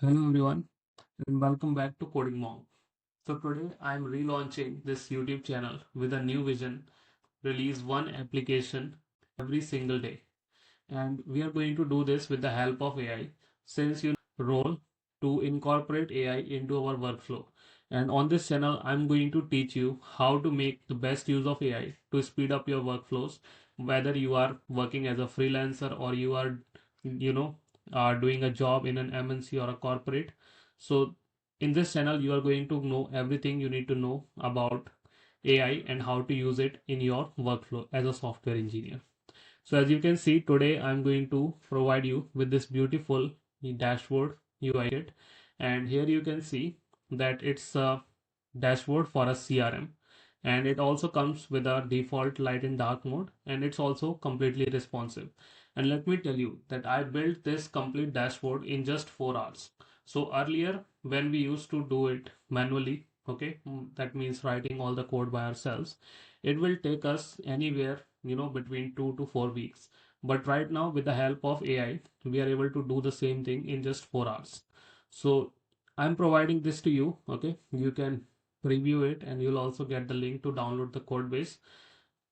Hello everyone and welcome back to Coding Monk. So today I'm relaunching this YouTube channel with a new vision, release one application every single day. And we are going to do this with the help of AI since role to incorporate AI into our workflow. And on this channel I'm going to teach you how to make the best use of AI to speed up your workflows, whether you are working as a freelancer or you are you know doing a job in an MNC or a corporate. So in this channel you are going to know everything you need to know about AI and how to use it in your workflow as a software engineer. So as you can see today I'm going to provide you with this beautiful dashboard UI kit, and here you can see that it's a dashboard for a CRM, and it also comes with a default light and dark mode, and it's also completely responsive. And let me tell you that I built this complete dashboard in just 4 hours. So earlier when we used to do it manually, okay, that means writing all the code by ourselves, it will take us anywhere between 2 to 4 weeks. But right now with the help of AI we are able to do the same thing in just 4 hours. So I'm providing this to you, okay, you can preview it and you'll also get the link to download the code base.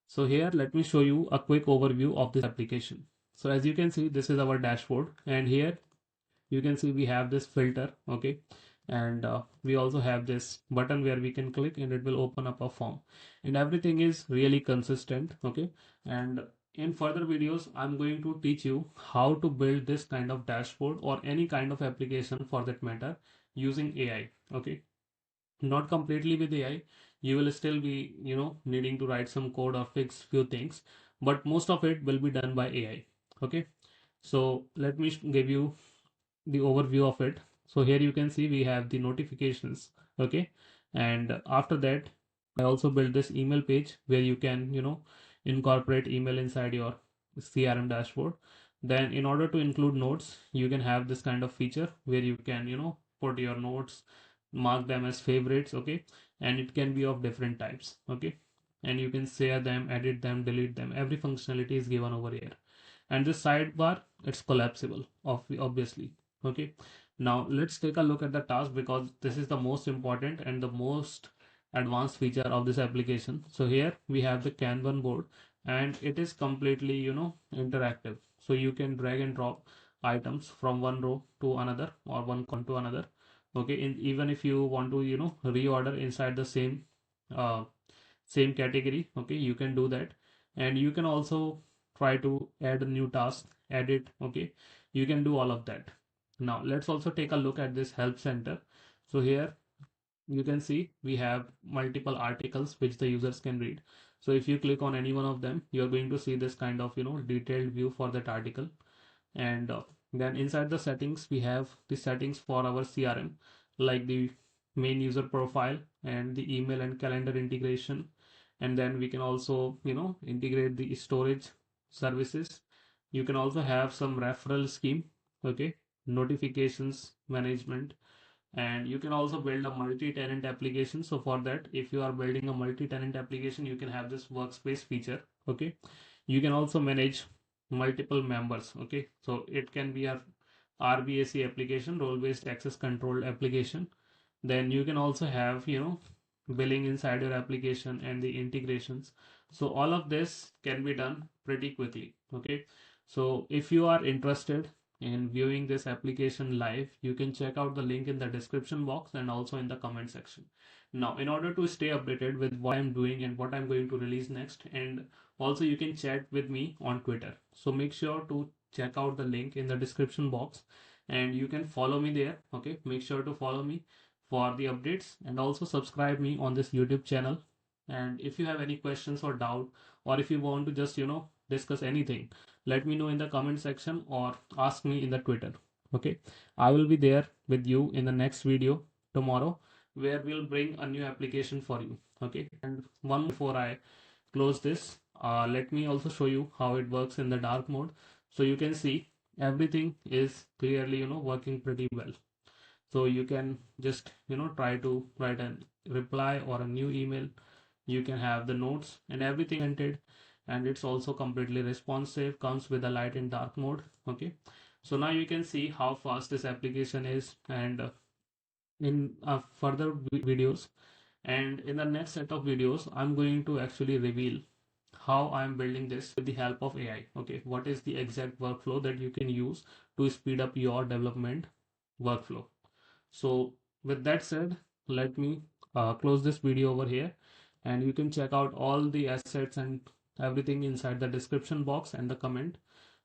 So here let me show you a quick overview of this application. So as you can see this is our dashboard, and here you can see we have this filter, okay, and we also have this button where we can click and it will open up a form, and everything is really consistent, okay. And in further videos I'm going to teach you how to build this kind of dashboard or any kind of application for that matter using AI, okay. Not completely with AI, you will still be needing to write some code or fix few things, but most of it will be done by AI, okay. So let me give you the overview of it. So here you can see we have the notifications, okay, and after that I also built this email page where you can incorporate email inside your CRM dashboard. Then in order to include notes you can have this kind of feature where you can put your notes, mark them as favorites, okay, and it can be of different types, okay, and you can share them, edit them, delete them. Every functionality is given over here. And this sidebar, it's collapsible obviously, okay. Now let's take a look at the task because this is the most important and the most advanced feature of this application. So here we have the Kanban board, and it is completely interactive, so you can drag and drop items from one row to another or one column to another, okay. Even if you want to reorder inside the uh, same category, okay, you can do that. And you can also try to add a new task, edit, okay, you can do all of that. Now let's also take a look at this help center. So here you can see we have multiple articles which the users can read. So if you click on any one of them you're going to see this kind of detailed view for that article. And then inside the settings we have the settings for our CRM, like the main user profile and the email and calendar integration. And then we can also integrate the storage services. You can also have some referral scheme, okay, notifications management. And you can also build a multi-tenant application. So for that, if you are building a multi-tenant application, you can have this workspace feature, okay. You can also manage multiple members, okay, so it can be a RBAC application, role-based access control application. Then you can also have billing inside your application and the integrations. So all of this can be done pretty quickly, okay. So if you are interested in viewing this application live, you can check out the link in the description box and also in the comment section. Now in order to stay updated with what I'm doing and what I'm going to release next, and also you can chat with me on Twitter, so make sure to check out the link in the description box and you can follow me there, okay. Make sure to follow me for the updates and also subscribe me on this YouTube channel. And if you have any questions or doubt, or if you want to just discuss anything, let me know in the comment section or ask me in the Twitter, okay. I will be there with you in the next video tomorrow, where we'll bring a new application for you, okay. And one before I close this, let me also show you how it works in the dark mode. So you can see everything is clearly working pretty well. So you can just try to write a reply or a new email. You can have the notes and everything entered, and it's also completely responsive, comes with a light and dark mode, okay. So now you can see how fast this application is, and in further videos and in the next set of videos, I'm going to actually reveal how I'm building this with the help of AI. Okay, what is the exact workflow that you can use to speed up your development workflow. So with that said, let me close this video over here, and you can check out all the assets and everything inside the description box and the comment.